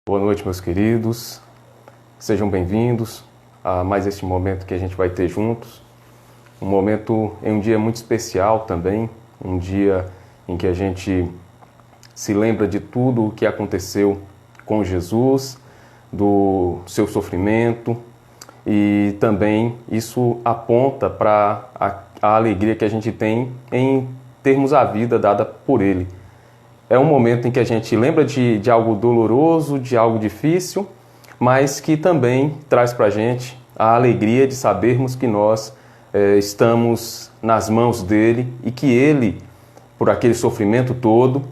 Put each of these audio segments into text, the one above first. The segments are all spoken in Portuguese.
Boa noite, meus queridos. Sejam bem-vindos a mais este momento que a gente vai ter juntos. Um momento em um dia muito especial também, um dia em que a gente se lembra de tudo o que aconteceu com Jesus, do seu sofrimento, e também isso aponta para a alegria que a gente tem em termos a vida dada por Ele. É um momento em que a gente lembra de algo doloroso, de algo difícil, mas que também traz para a gente a alegria de sabermos que nós estamos nas mãos dele e que ele, por aquele sofrimento todo,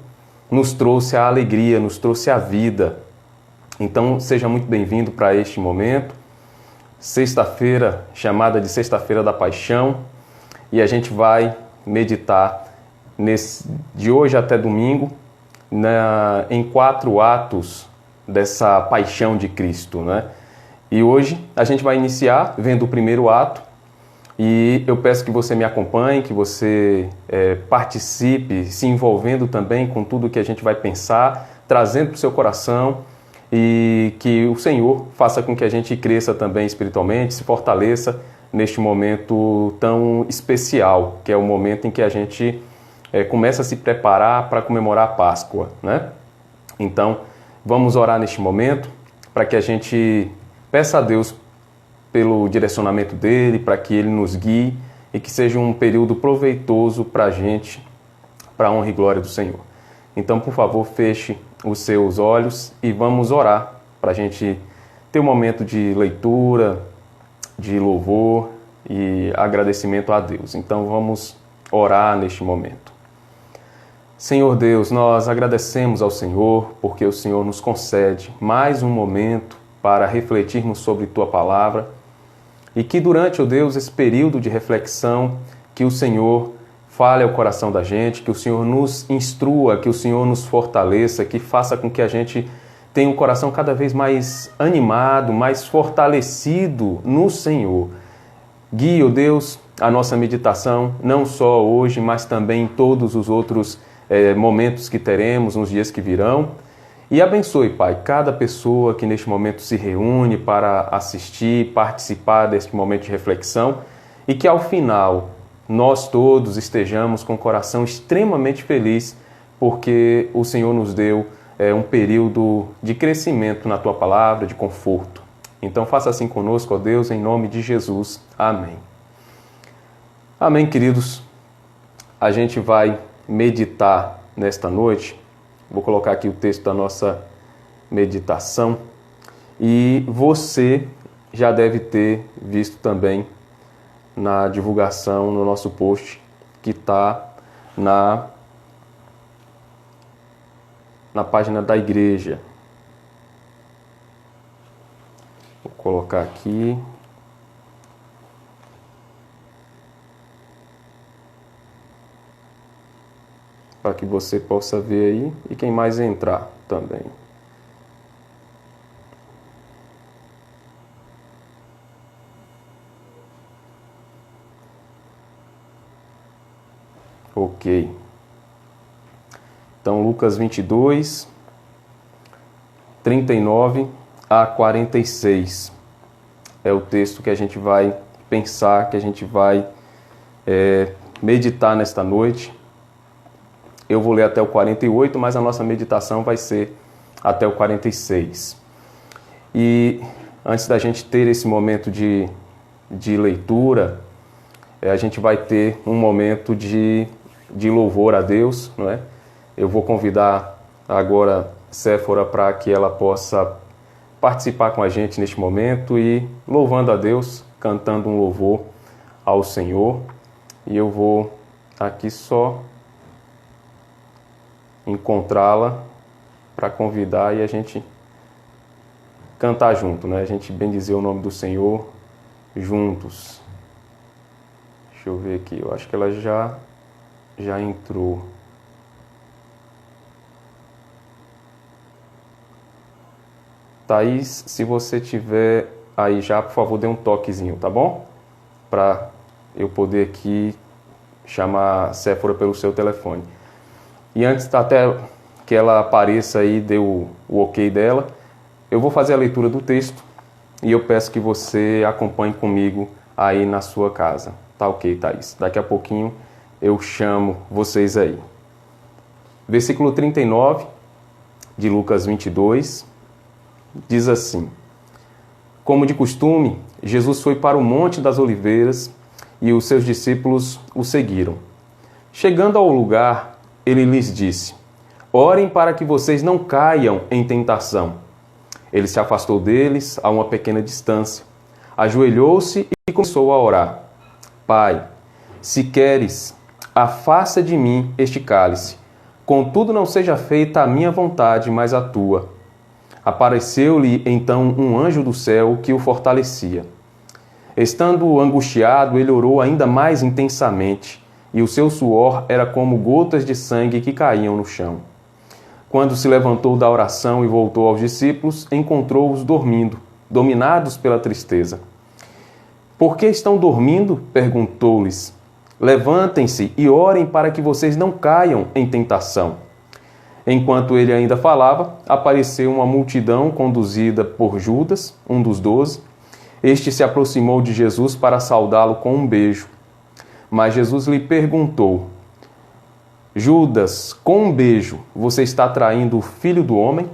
nos trouxe a alegria, nos trouxe a vida. Então, seja muito bem-vindo para este momento. Sexta-feira, chamada de Sexta-feira da Paixão, e a gente vai meditar de hoje até domingo em 4 atos dessa paixão de Cristo, né? E hoje a gente vai iniciar vendo o primeiro ato, e eu peço que você me acompanhe, que você participe, se envolvendo também com tudo que a gente vai pensar, trazendo para o seu coração, e que o Senhor faça com que a gente cresça também espiritualmente, se fortaleça neste momento tão especial, que é o momento em que a gente começa a se preparar para comemorar a Páscoa, né? Então, vamos orar neste momento para que a gente peça a Deus pelo direcionamento dele, para que ele nos guie e que seja um período proveitoso para a gente, para a honra e glória do Senhor. Então, por favor, feche os seus olhos e vamos orar para a gente ter um momento de leitura, de louvor e agradecimento a Deus. Então, vamos orar neste momento. Senhor Deus, nós agradecemos ao Senhor porque o Senhor nos concede mais um momento para refletirmos sobre Tua Palavra e que durante, ó Deus, esse período de reflexão, que o Senhor fale ao coração da gente, que o Senhor nos instrua, que o Senhor nos fortaleça, que faça com que a gente tenha um coração cada vez mais animado, mais fortalecido no Senhor. Guie, ó Deus, a nossa meditação, não só hoje, mas também em todos os outros momentos que teremos nos dias que virão. E abençoe, Pai, cada pessoa que neste momento se reúne para assistir, participar deste momento de reflexão, e que ao final nós todos estejamos com o coração extremamente feliz, porque o Senhor nos deu um período de crescimento na Tua Palavra, de conforto. Então faça assim conosco, ó Deus, em nome de Jesus. Amém. Amém, queridos. A gente vai meditar nesta noite. Vou colocar aqui o texto da nossa meditação. E você já deve ter visto também na divulgação, no nosso post, que está na página da igreja. Vou colocar aqui. Para que você possa ver aí e quem mais entrar também. Ok. Então, Lucas 22, 39 a 46 é o texto que a gente vai pensar, que a gente vai meditar nesta noite. Eu vou ler até o 48, mas a nossa meditação vai ser até o 46. E antes da gente ter esse momento de leitura, a gente vai ter um momento de louvor a Deus, não é? Eu vou convidar agora Séfora para que ela possa participar com a gente neste momento e louvando a Deus, cantando um louvor ao Senhor. E eu vou aqui só encontrá-la para convidar e a gente cantar junto, né? A gente bendizer o nome do Senhor juntos. Deixa eu ver aqui, eu acho que ela já entrou. Thaís, se você tiver aí já, por favor, dê um toquezinho, tá bom? Para eu poder aqui chamar a Séfora pelo seu telefone. E antes até que ela apareça aí, dê o ok dela, Eu vou fazer a leitura do texto e eu peço que você acompanhe comigo aí na sua casa. Tá ok, Thaís? Daqui a pouquinho eu chamo vocês aí. Versículo 39 de Lucas 22 diz assim: Como de costume, Jesus foi para o Monte das Oliveiras e os seus discípulos o seguiram. Chegando ao lugar, ele lhes disse: Orem para que vocês não caiam em tentação. Ele se afastou deles a uma pequena distância, ajoelhou-se e começou a orar. Pai, se queres, afasta de mim este cálice. Contudo, não seja feita a minha vontade, mas a tua. Apareceu-lhe então um anjo do céu que o fortalecia. Estando angustiado, ele orou ainda mais intensamente, e o seu suor era como gotas de sangue que caíam no chão. Quando se levantou da oração e voltou aos discípulos, encontrou-os dormindo, dominados pela tristeza. Por que estão dormindo? Perguntou-lhes. Levantem-se e orem para que vocês não caiam em tentação. Enquanto ele ainda falava, apareceu uma multidão conduzida por Judas, um dos 12. Este se aproximou de Jesus para saudá-lo com um beijo. Mas Jesus lhe perguntou: Judas, com um beijo, você está traindo o Filho do Homem?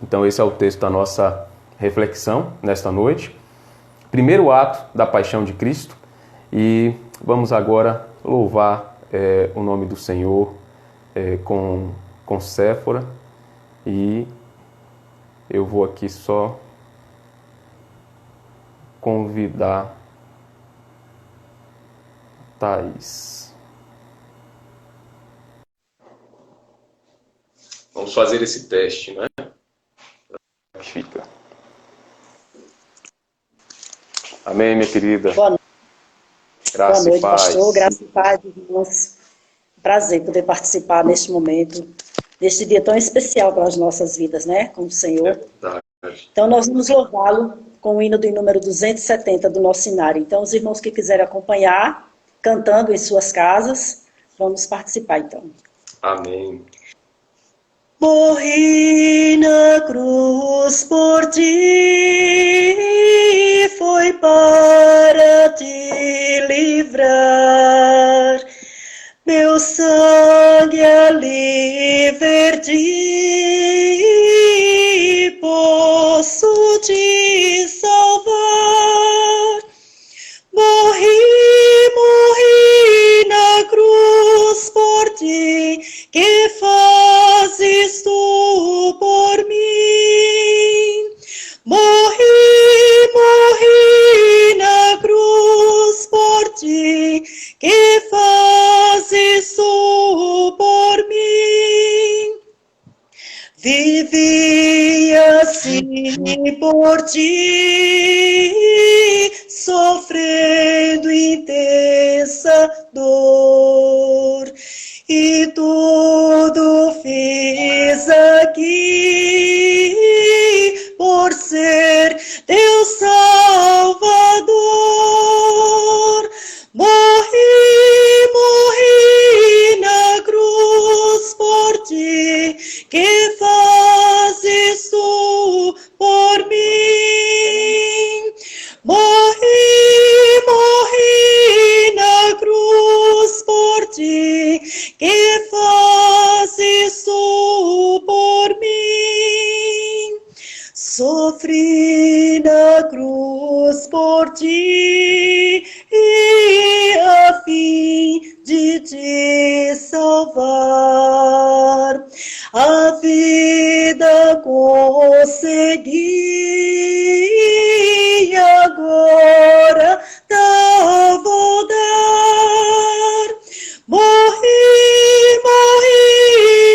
Então esse é o texto da nossa reflexão nesta noite. Primeiro ato da paixão de Cristo. E vamos agora louvar o nome do Senhor com Séfora. E eu vou aqui só convidar Thaís. Vamos fazer esse teste, né? Fica. Amém, minha querida. Boa noite. Graça Boa noite, e paz. pastor. Graça e paz, irmãos. Prazer poder participar neste momento, neste dia tão especial para as nossas vidas, né? Com o Senhor. Então, nós vamos louvá-lo com o hino do número 270 do nosso cenário. Então, os irmãos que quiserem acompanhar, cantando em suas casas, vamos participar, então. Amém. Morri na cruz por ti, foi para te livrar. Meu sangue ali verti, posso te salvar. Morri na cruz por ti, que fazes tu por mim? Morri na cruz por ti, que fazes tu por mim? Vivi assim por ti, sofrendo intensa dor, e tudo fiz aqui por ser teu Salvador. Morri na cruz por ti, que fazes tu por mim? Morri na cruz por ti, que fazes tu por mim? Sofri na cruz por ti, e a fim de te salvar, a vida consegui, agora tá vou dar. Morri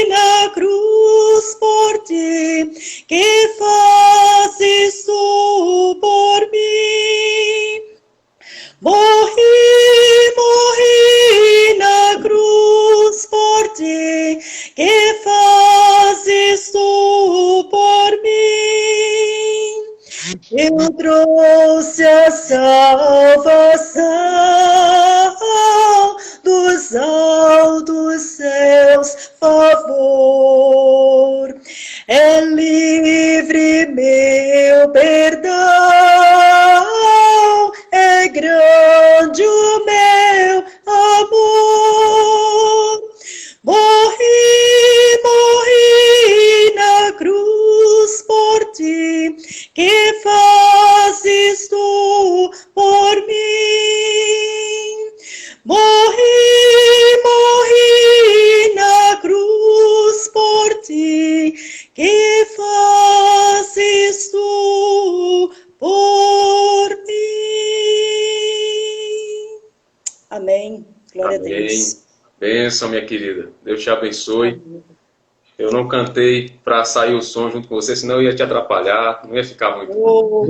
na cruz por ti, que fazes tu por mim? Morri na cruz por ti, que fazes tu por mim? Eu trouxe a salvação dos altos céus, favor. É livre perdão, é grande o meu amor. Morri na cruz por ti, que fazes tu por mim? Morri na cruz por ti, que fazes tu por mim? Amém. Glória Amém. a Deus. Bênção, minha querida. Deus te abençoe. Eu não cantei para sair o som junto com você, senão eu ia te atrapalhar, não ia ficar muito.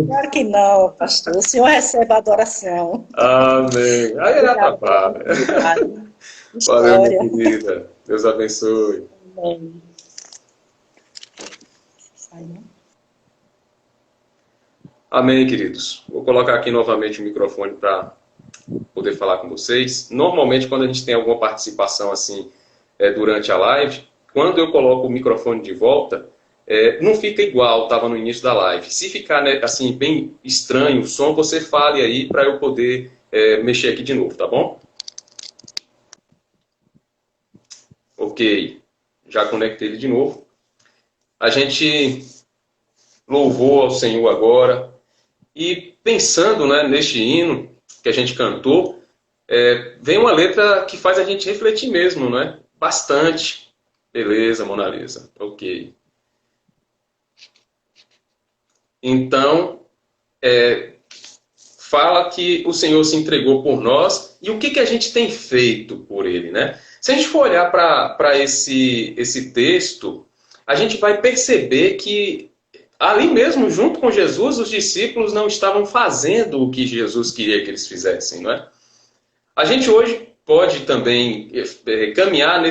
Claro que não, pastor. O Senhor recebe a adoração. Amém. Aí ele atrapalha. Valeu, minha querida. Deus abençoe. Amém. Amém, queridos. Vou colocar aqui novamente o microfone para poder falar com vocês. Normalmente, quando a gente tem alguma participação assim durante a live, quando eu coloco o microfone de volta, não fica igual estava no início da live. Se ficar assim bem estranho o som, você fale aí para eu poder mexer aqui de novo, tá bom? Ok, já conectei ele de novo. A gente louvou ao Senhor agora e pensando neste hino que a gente cantou, vem uma letra que faz a gente refletir mesmo, bastante. Beleza, Mona Lisa. Ok. Então, fala que o Senhor se entregou por nós e o que a gente tem feito por Ele, Se a gente for olhar para esse texto, a gente vai perceber que ali mesmo, junto com Jesus, os discípulos não estavam fazendo o que Jesus queria que eles fizessem, A gente hoje pode também caminhar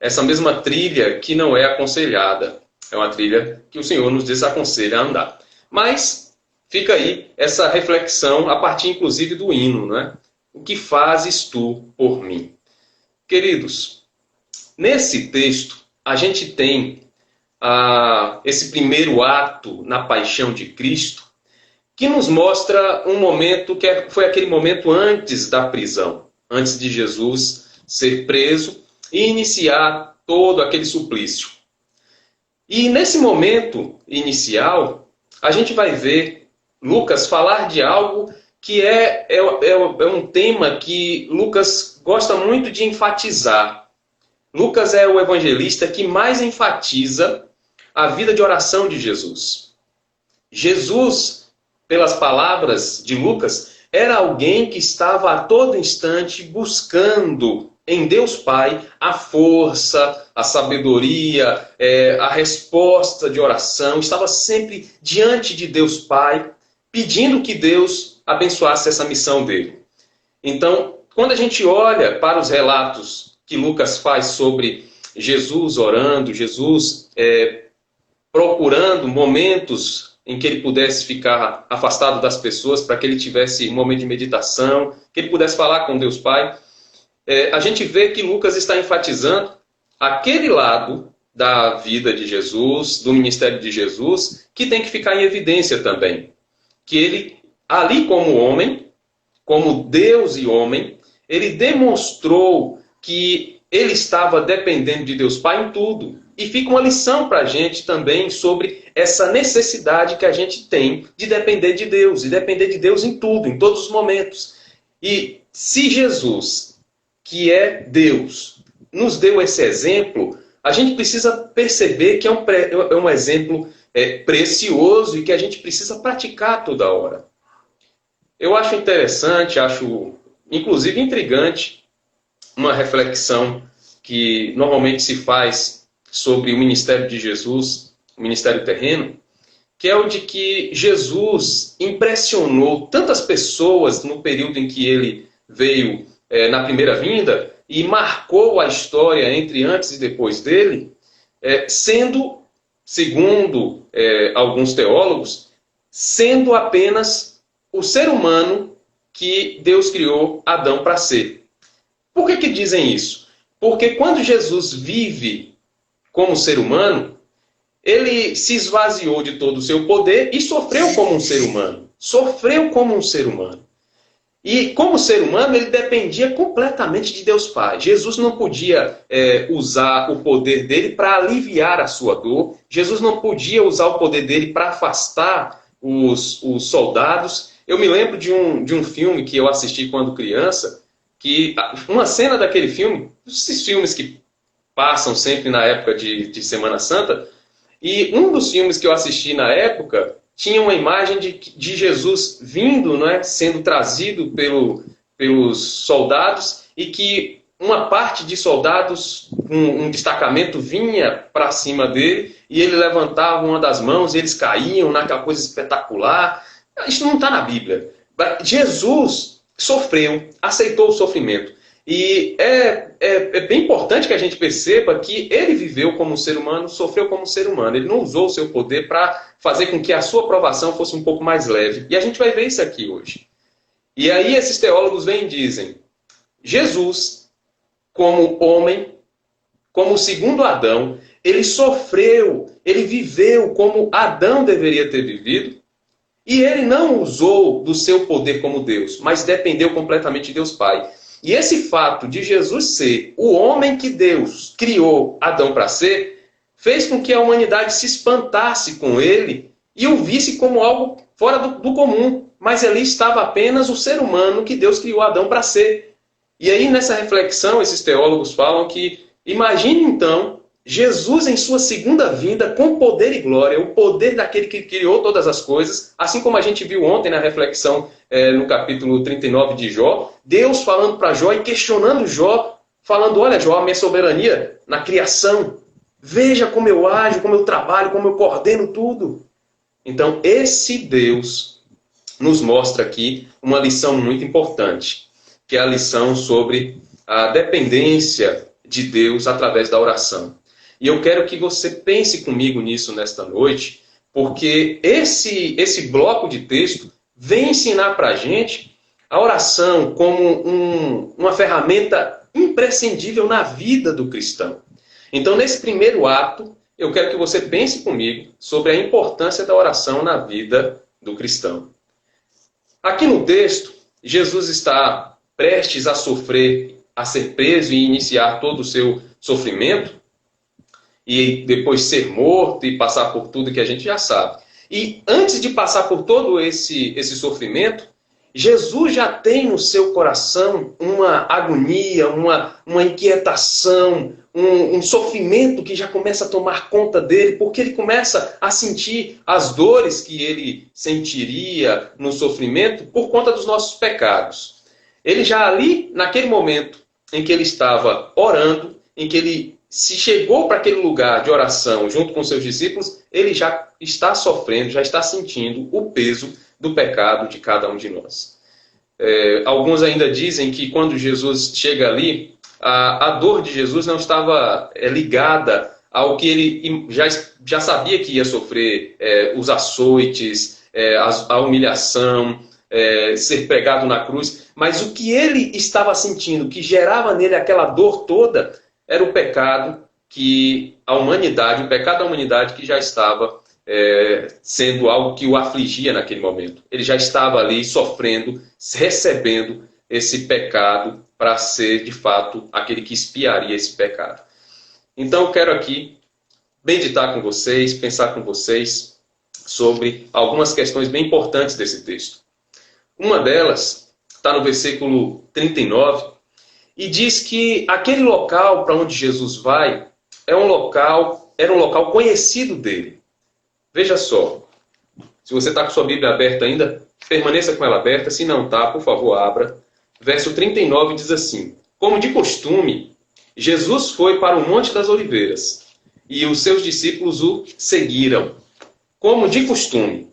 essa mesma trilha que não é aconselhada. É uma trilha que o Senhor nos desaconselha a andar. Mas fica aí essa reflexão a partir, inclusive, do hino, O que fazes tu por mim? Queridos, nesse texto, a gente tem esse primeiro ato na paixão de Cristo, que nos mostra um momento que foi aquele momento antes da prisão, antes de Jesus ser preso e iniciar todo aquele suplício. E nesse momento inicial, a gente vai ver Lucas falar de algo que é um tema que Lucas gosta muito de enfatizar. Lucas é o evangelista que mais enfatiza a vida de oração de Jesus. Jesus, pelas palavras de Lucas, era alguém que estava a todo instante buscando em Deus Pai a força, a sabedoria, a resposta de oração. Estava sempre diante de Deus Pai, pedindo que Deus abençoasse essa missão dele. Então, quando a gente olha para os relatos que Lucas faz sobre Jesus orando, Jesus procurando momentos em que ele pudesse ficar afastado das pessoas, para que ele tivesse um momento de meditação, que ele pudesse falar com Deus Pai, a gente vê que Lucas está enfatizando aquele lado da vida de Jesus, do ministério de Jesus, que tem que ficar em evidência também. Que ele, ali como homem, como Deus e homem, ele demonstrou que ele estava dependendo de Deus Pai em tudo. E fica uma lição para a gente também sobre essa necessidade que a gente tem de depender de Deus. E depender de Deus em tudo, em todos os momentos. E se Jesus, que é Deus, nos deu esse exemplo, a gente precisa perceber que é um exemplo precioso e que a gente precisa praticar toda hora. Eu acho interessante, acho inclusive intrigante, uma reflexão que normalmente se faz sobre o ministério de Jesus, o ministério terreno, que é o de que Jesus impressionou tantas pessoas no período em que ele veio na primeira vinda e marcou a história entre antes e depois dele, sendo, segundo alguns teólogos, sendo apenas o ser humano que Deus criou Adão para ser. Por que dizem isso? Porque quando Jesus vive como ser humano, ele se esvaziou de todo o seu poder e sofreu como um ser humano. Sofreu como um ser humano. E como ser humano, ele dependia completamente de Deus Pai. Jesus não podia usar o poder dele para aliviar a sua dor. Jesus não podia usar o poder dele para afastar os soldados. Eu me lembro de um filme que eu assisti quando criança, que uma cena daquele filme, esses filmes que passam sempre na época de Semana Santa, e um dos filmes que eu assisti na época tinha uma imagem de Jesus vindo, né, sendo trazido pelos soldados, e que uma parte de soldados, um destacamento vinha para cima dele, e ele levantava uma das mãos, e eles caíam naquela coisa espetacular. Isso não está na Bíblia. Jesus sofreu, aceitou o sofrimento. E é bem importante que a gente perceba que ele viveu como um ser humano, sofreu como um ser humano. Ele não usou o seu poder para fazer com que a sua provação fosse um pouco mais leve. E a gente vai ver isso aqui hoje. E aí esses teólogos vêm e dizem: Jesus, como homem, como o segundo Adão, ele sofreu, ele viveu como Adão deveria ter vivido, e ele não usou do seu poder como Deus, mas dependeu completamente de Deus Pai. E esse fato de Jesus ser o homem que Deus criou Adão para ser, fez com que a humanidade se espantasse com ele e o visse como algo fora do comum. Mas ali estava apenas o ser humano que Deus criou Adão para ser. E aí nessa reflexão, esses teólogos falam que, imagine então, Jesus em sua segunda vinda, com poder e glória, o poder daquele que criou todas as coisas, assim como a gente viu ontem na reflexão no capítulo 39 de Jó, Deus falando para Jó e questionando Jó, falando: olha, Jó, a minha soberania na criação, veja como eu ajo, como eu trabalho, como eu coordeno tudo. Então esse Deus nos mostra aqui uma lição muito importante, que é a lição sobre a dependência de Deus através da oração. E eu quero que você pense comigo nisso nesta noite, porque esse bloco de texto vem ensinar para a gente a oração como uma ferramenta imprescindível na vida do cristão. Então, nesse primeiro ato, eu quero que você pense comigo sobre a importância da oração na vida do cristão. Aqui no texto, Jesus está prestes a sofrer, a ser preso e iniciar todo o seu sofrimento, e depois ser morto e passar por tudo que a gente já sabe. E antes de passar por todo esse sofrimento, Jesus já tem no seu coração uma agonia, uma inquietação, um sofrimento que já começa a tomar conta dele, porque ele começa a sentir as dores que ele sentiria no sofrimento por conta dos nossos pecados. Ele já ali, naquele momento em que ele estava orando, em que ele se chegou para aquele lugar de oração junto com seus discípulos, ele já está sofrendo, já está sentindo o peso do pecado de cada um de nós. Alguns ainda dizem que quando Jesus chega ali, a dor de Jesus não estava ligada ao que ele já sabia que ia sofrer, os açoites, a humilhação, ser pregado na cruz, mas o que ele estava sentindo, que gerava nele aquela dor toda, era o pecado que a humanidade, o pecado da humanidade que já estava sendo algo que o afligia naquele momento. Ele já estava ali sofrendo, recebendo esse pecado para ser, de fato, aquele que expiaria esse pecado. Então eu quero aqui meditar com vocês, pensar com vocês sobre algumas questões bem importantes desse texto. Uma delas está no versículo 39, e diz que aquele local para onde Jesus vai era um local conhecido dele. Veja só, se você está com sua Bíblia aberta ainda, permaneça com ela aberta. Se não está, por favor, abra. Verso 39 diz assim: como de costume, Jesus foi para o Monte das Oliveiras, e os seus discípulos o seguiram. Como de costume,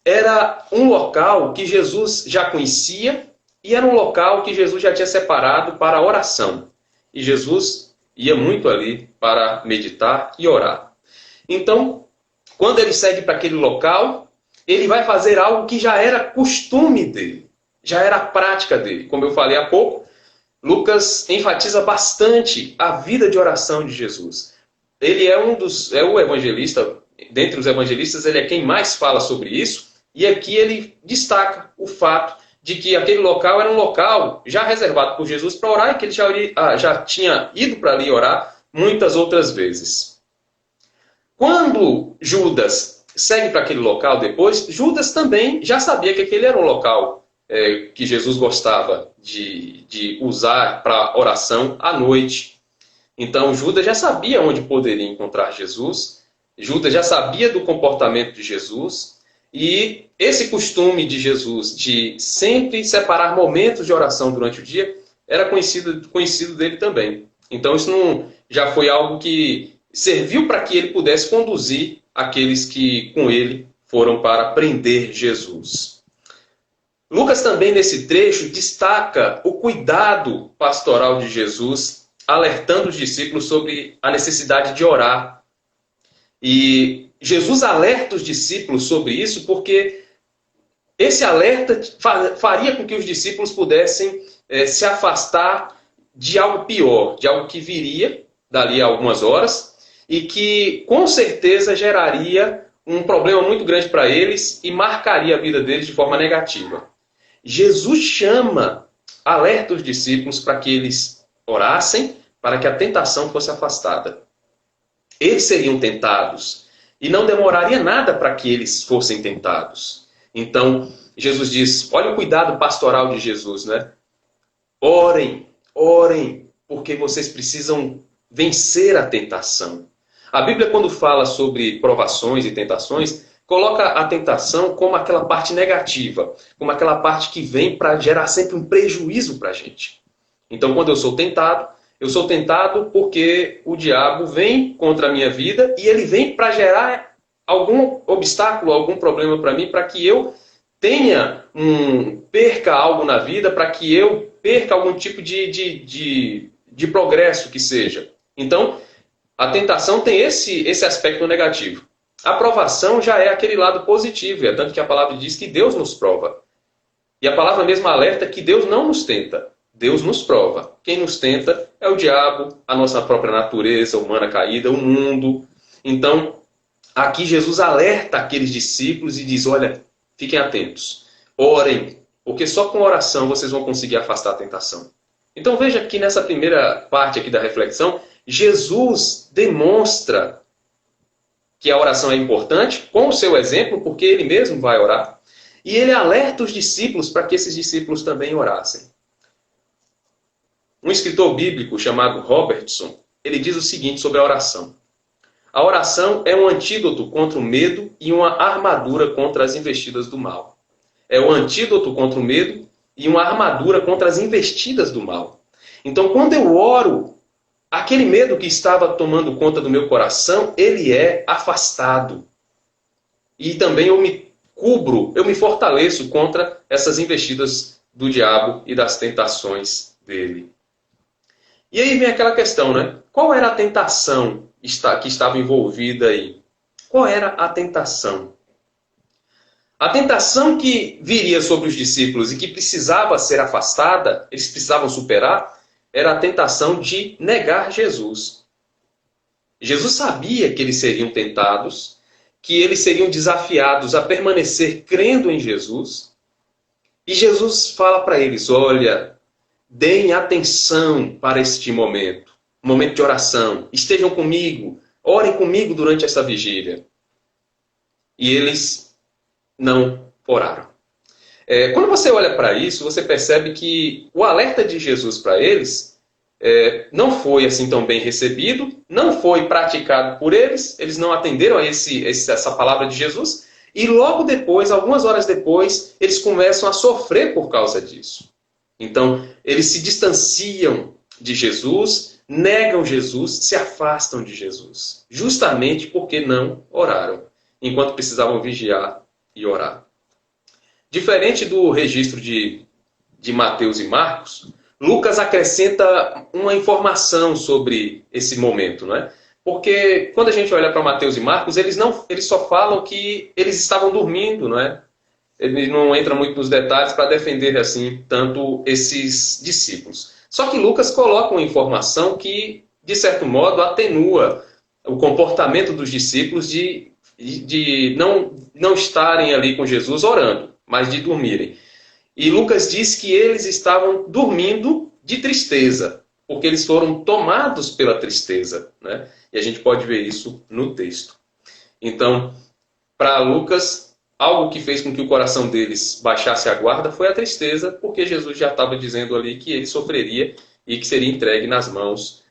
era um local que Jesus já conhecia, e era um local que Jesus já tinha separado para a oração. E Jesus ia muito ali para meditar e orar. Então, quando ele segue para aquele local, ele vai fazer algo que já era costume dele, já era a prática dele. Como eu falei há pouco, Lucas enfatiza bastante a vida de oração de Jesus. Ele é o evangelista dentre os evangelistas, ele é quem mais fala sobre isso, e aqui ele destaca o fato de que aquele local era um local já reservado por Jesus para orar, e que ele já tinha ido para ali orar muitas outras vezes. Quando Judas segue para aquele local depois, Judas também já sabia que aquele era um local que Jesus gostava de usar para oração à noite. Então Judas já sabia onde poderia encontrar Jesus, Judas já sabia do comportamento de Jesus, e esse costume de Jesus de sempre separar momentos de oração durante o dia era conhecido dele também. Então isso não já foi algo que serviu para que ele pudesse conduzir aqueles que com ele foram para prender Jesus. Lucas também nesse trecho destaca o cuidado pastoral de Jesus, alertando os discípulos sobre a necessidade de orar. E Jesus alerta os discípulos sobre isso porque esse alerta faria com que os discípulos pudessem se afastar de algo pior, de algo que viria dali a algumas horas e que com certeza geraria um problema muito grande para eles e marcaria a vida deles de forma negativa. Jesus alerta os discípulos para que eles orassem, para que a tentação fosse afastada. Eles seriam tentados e não demoraria nada para que eles fossem tentados. Então, Jesus diz, olha o cuidado pastoral de Jesus, né? Orem, porque vocês precisam vencer a tentação. A Bíblia, quando fala sobre provações e tentações, coloca a tentação como aquela parte negativa, como aquela parte que vem para gerar sempre um prejuízo para a gente. Então, quando eu sou tentado porque o diabo vem contra a minha vida e ele vem para gerar algum obstáculo, algum problema para mim, para que eu perca algo na vida, para que eu perca algum tipo de progresso que seja. Então, a tentação tem esse aspecto negativo. A provação já é aquele lado positivo, é tanto que a palavra diz que Deus nos prova. E a palavra mesmo alerta que Deus não nos tenta, Deus nos prova. Quem nos tenta é o diabo, a nossa própria natureza humana caída, o mundo. Então, aqui Jesus alerta aqueles discípulos e diz, olha, fiquem atentos, orem, porque só com oração vocês vão conseguir afastar a tentação. Então veja que nessa primeira parte aqui da reflexão, Jesus demonstra que a oração é importante, com o seu exemplo, porque ele mesmo vai orar, e ele alerta os discípulos para que esses discípulos também orassem. Um escritor bíblico chamado Robertson, ele diz o seguinte sobre a oração. A oração é um antídoto contra o medo e uma armadura contra as investidas do mal. É um antídoto contra o medo e uma armadura contra as investidas do mal. Então, quando eu oro, aquele medo que estava tomando conta do meu coração, ele é afastado. E também eu me cubro, eu me fortaleço contra essas investidas do diabo e das tentações dele. E aí vem aquela questão, né? Qual era a tentação que estava envolvida aí? Qual era a tentação? A tentação que viria sobre os discípulos e que precisava ser afastada, eles precisavam superar, era a tentação de negar Jesus. Jesus sabia que eles seriam tentados, que eles seriam desafiados a permanecer crendo em Jesus. E Jesus fala para eles, olha, deem atenção para este momento de oração, estejam comigo, orem comigo durante essa vigília. E eles não oraram. Quando você olha para isso, você percebe que o alerta de Jesus para eles não foi assim tão bem recebido, não foi praticado por eles, eles não atenderam a essa palavra de Jesus, e logo depois, algumas horas depois, eles começam a sofrer por causa disso. Então, eles se distanciam de Jesus, negam Jesus, se afastam de Jesus, justamente porque não oraram, enquanto precisavam vigiar e orar. Diferente do registro de Mateus e Marcos, Lucas acrescenta uma informação sobre esse momento, não é? Porque quando a gente olha para Mateus e Marcos, eles só falam que eles estavam dormindo, não é? Ele não entra muito nos detalhes para defender assim tanto esses discípulos. Só que Lucas coloca uma informação que, de certo modo, atenua o comportamento dos discípulos de de não estarem ali com Jesus orando, mas de dormirem. E Lucas diz que eles estavam dormindo de tristeza, porque eles foram tomados pela tristeza, né? E a gente pode ver isso no texto. Então, para Lucas, algo que fez com que o coração deles baixasse a guarda foi a tristeza, porque Jesus já estava dizendo ali que ele sofreria e que seria entregue nas mãos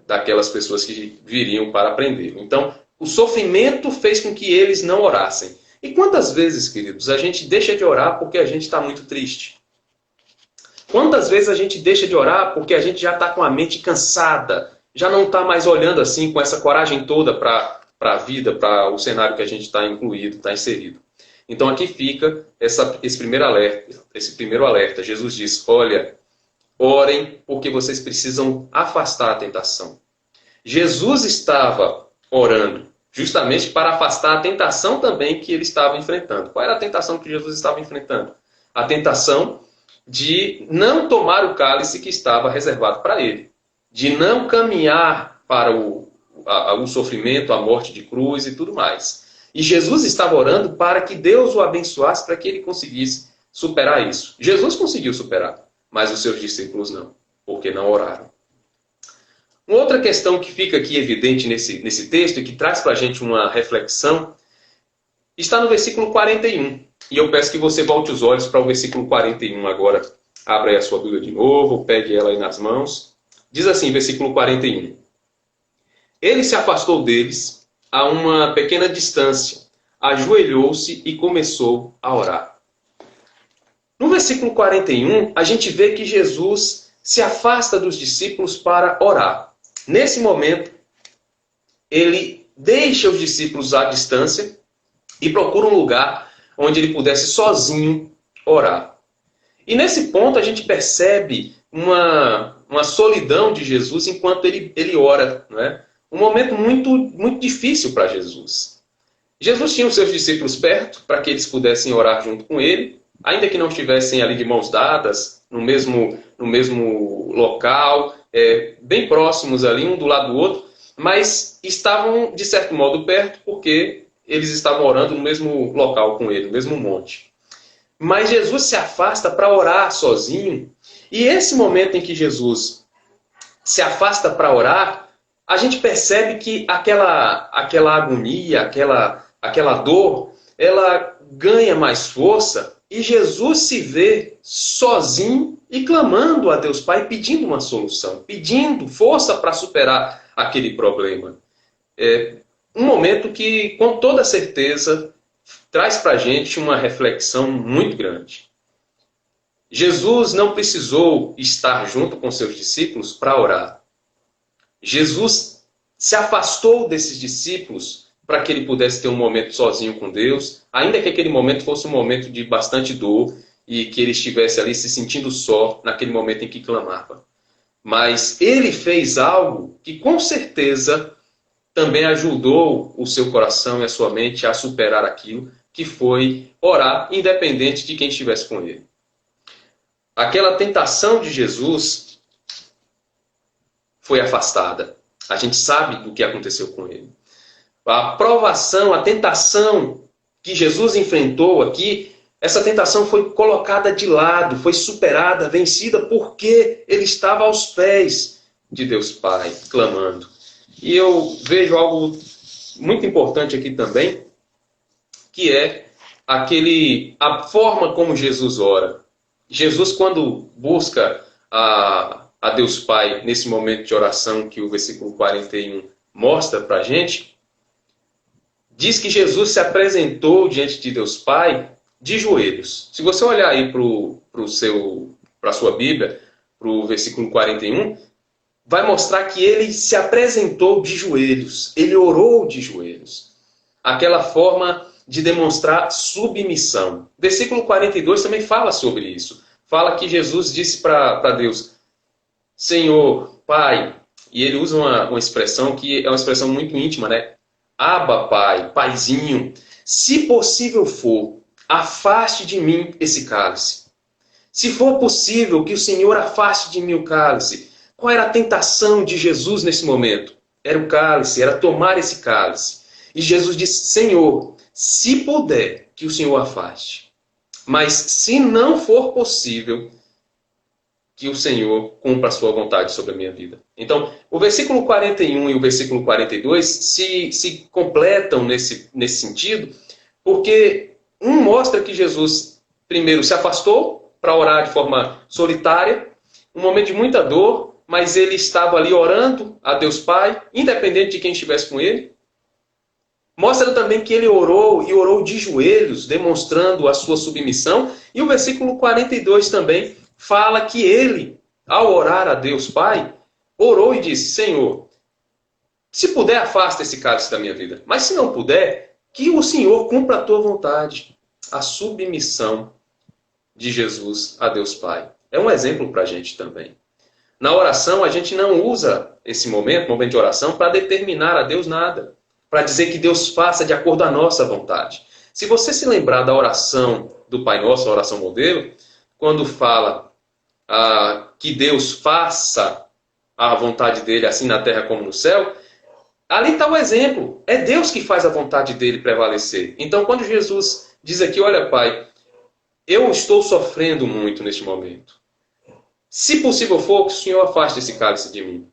daquelas pessoas que viriam para prendê-lo. Então, o sofrimento fez com que eles não orassem. E quantas vezes, queridos, a gente deixa de orar porque a gente está muito triste? Quantas vezes a gente deixa de orar porque a gente já está com a mente cansada, já não está mais olhando assim com essa coragem toda para a vida, para o cenário que a gente está incluído, está inserido. Então aqui fica esse primeiro alerta. Jesus diz, olha, orem porque vocês precisam afastar a tentação. Jesus estava orando justamente para afastar a tentação também que ele estava enfrentando. Qual era a tentação que Jesus estava enfrentando? A tentação de não tomar o cálice que estava reservado para ele, de não caminhar para o sofrimento, a morte de cruz e tudo mais. E Jesus estava orando para que Deus o abençoasse, para que ele conseguisse superar isso. Jesus conseguiu superar, mas os seus discípulos não, porque não oraram. Uma outra questão que fica aqui evidente nesse texto e que traz para a gente uma reflexão está no versículo 41. E eu peço que você volte os olhos para o versículo 41 agora. Abra aí a sua Bíblia de novo, pegue ela aí nas mãos. Diz assim, versículo 41. Ele se afastou deles a uma pequena distância, ajoelhou-se e começou a orar. No versículo 41, a gente vê que Jesus se afasta dos discípulos para orar. Nesse momento, ele deixa os discípulos à distância e procura um lugar onde ele pudesse sozinho orar. E nesse ponto a gente percebe uma solidão de Jesus enquanto ele ora, não é? Um momento muito, muito difícil para Jesus. Jesus tinha os seus discípulos perto para que eles pudessem orar junto com ele, ainda que não estivessem ali de mãos dadas, no mesmo local, bem próximos ali, um do lado do outro, mas estavam, de certo modo, perto porque eles estavam orando no mesmo local com ele, no mesmo monte. Mas Jesus se afasta para orar sozinho, e esse momento em que Jesus se afasta para orar, a gente percebe que aquela agonia, aquela dor, ela ganha mais força, e Jesus se vê sozinho e clamando a Deus Pai, pedindo uma solução, pedindo força para superar aquele problema. Um momento que, com toda certeza, traz para a gente uma reflexão muito grande. Jesus não precisou estar junto com seus discípulos para orar. Jesus se afastou desses discípulos para que ele pudesse ter um momento sozinho com Deus, ainda que aquele momento fosse um momento de bastante dor e que ele estivesse ali se sentindo só naquele momento em que clamava. Mas ele fez algo que, com certeza, também ajudou o seu coração e a sua mente a superar aquilo, que foi orar, independente de quem estivesse com ele. Aquela tentação de Jesus foi afastada. A gente sabe do que aconteceu com ele. A provação, a tentação que Jesus enfrentou aqui, essa tentação foi colocada de lado, foi superada, vencida, porque ele estava aos pés de Deus Pai, clamando. E eu vejo algo muito importante aqui também, que é a forma como Jesus ora. Jesus, quando busca a Deus Pai nesse momento de oração que o versículo 41 mostra para a gente, diz que Jesus se apresentou diante de Deus Pai de joelhos. Se você olhar aí para a sua Bíblia, para o versículo 41, vai mostrar que ele se apresentou de joelhos, ele orou de joelhos. Aquela forma de demonstrar submissão. Versículo 42 também fala sobre isso. Fala que Jesus disse para Deus, Senhor, Pai, e ele usa uma expressão que é uma expressão muito íntima, né? Abba, Pai, Paizinho, se possível for, afaste de mim esse cálice. Se for possível que o Senhor afaste de mim o cálice. Qual era a tentação de Jesus nesse momento? Era o cálice, era tomar esse cálice. E Jesus disse: Senhor, se puder, que o Senhor afaste. Mas se não for possível, que o Senhor cumpra a sua vontade sobre a minha vida. Então, o versículo 41 e o versículo 42 se completam nesse sentido, porque um mostra que Jesus, primeiro, se afastou para orar de forma solitária, um momento de muita dor, mas ele estava ali orando a Deus Pai, independente de quem estivesse com ele. Mostra também que ele orou, e orou de joelhos, demonstrando a sua submissão. E o versículo 42 também fala que ele, ao orar a Deus Pai, orou e disse: Senhor, se puder, afasta esse cálice da minha vida. Mas se não puder, que o Senhor cumpra a tua vontade. A submissão de Jesus a Deus Pai. É um exemplo para a gente também. Na oração, a gente não usa esse momento de oração, para determinar a Deus nada. Para dizer que Deus faça de acordo com a nossa vontade. Se você se lembrar da oração do Pai Nosso, a oração modelo, quando fala que Deus faça a vontade dele assim na terra como no céu, ali está o exemplo. É Deus que faz a vontade dele prevalecer. Então, quando Jesus diz aqui: olha, Pai, eu estou sofrendo muito neste momento. Se possível for, que o Senhor afaste esse cálice de mim.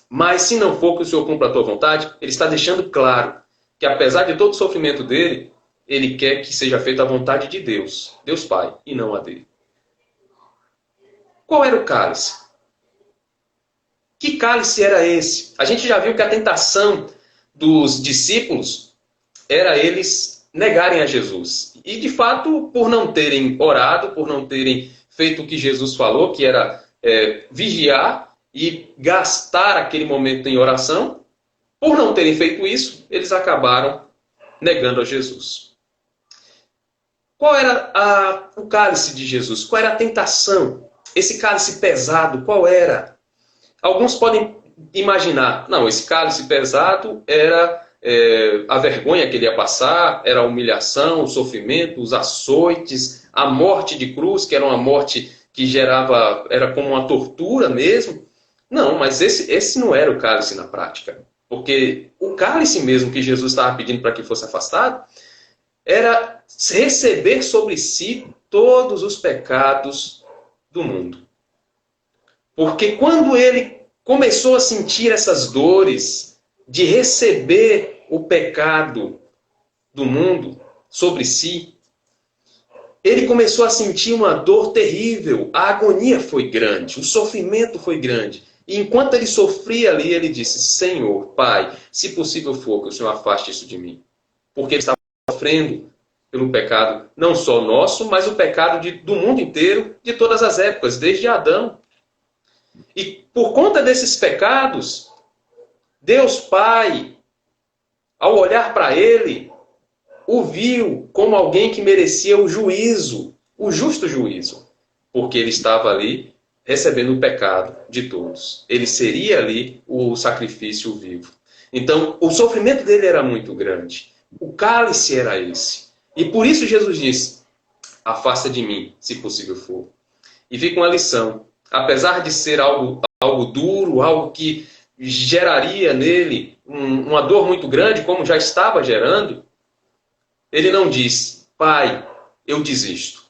Mas se não for, que o Senhor cumpra a tua vontade, ele está deixando claro que, apesar de todo o sofrimento dele, ele quer que seja feita a vontade de Deus, Deus Pai, e não a dele. Qual era o cálice? Que cálice era esse? A gente já viu que a tentação dos discípulos era eles negarem a Jesus. E, de fato, por não terem orado, por não terem feito o que Jesus falou, que era vigiar e gastar aquele momento em oração, por não terem feito isso, eles acabaram negando a Jesus. Qual era o cálice de Jesus? Qual era a tentação? Esse cálice pesado, qual era? Alguns podem imaginar: não, esse cálice pesado era a vergonha que ele ia passar, era a humilhação, o sofrimento, os açoites, a morte de cruz, que era uma morte que era como uma tortura mesmo. Não, mas esse não era o cálice na prática. Porque o cálice mesmo que Jesus estava pedindo para que fosse afastado era receber sobre si todos os pecados do mundo. Porque quando ele começou a sentir essas dores de receber o pecado do mundo sobre si, ele começou a sentir uma dor terrível. A agonia foi grande, o sofrimento foi grande. E enquanto ele sofria ali, ele disse: Senhor, Pai, se possível for, que o Senhor afaste isso de mim. Porque ele estava sofrendo pelo pecado, não só nosso, mas o pecado do mundo inteiro, de todas as épocas, desde Adão. E por conta desses pecados, Deus Pai, ao olhar para ele, o viu como alguém que merecia o juízo, o justo juízo, porque ele estava ali recebendo o pecado de todos. Ele seria ali o sacrifício vivo. Então, o sofrimento dele era muito grande. O cálice era esse. E por isso Jesus disse: afasta de mim, se possível for. E fica uma lição. Apesar de ser algo duro, algo que geraria nele uma dor muito grande, como já estava gerando, ele não diz: Pai, eu desisto.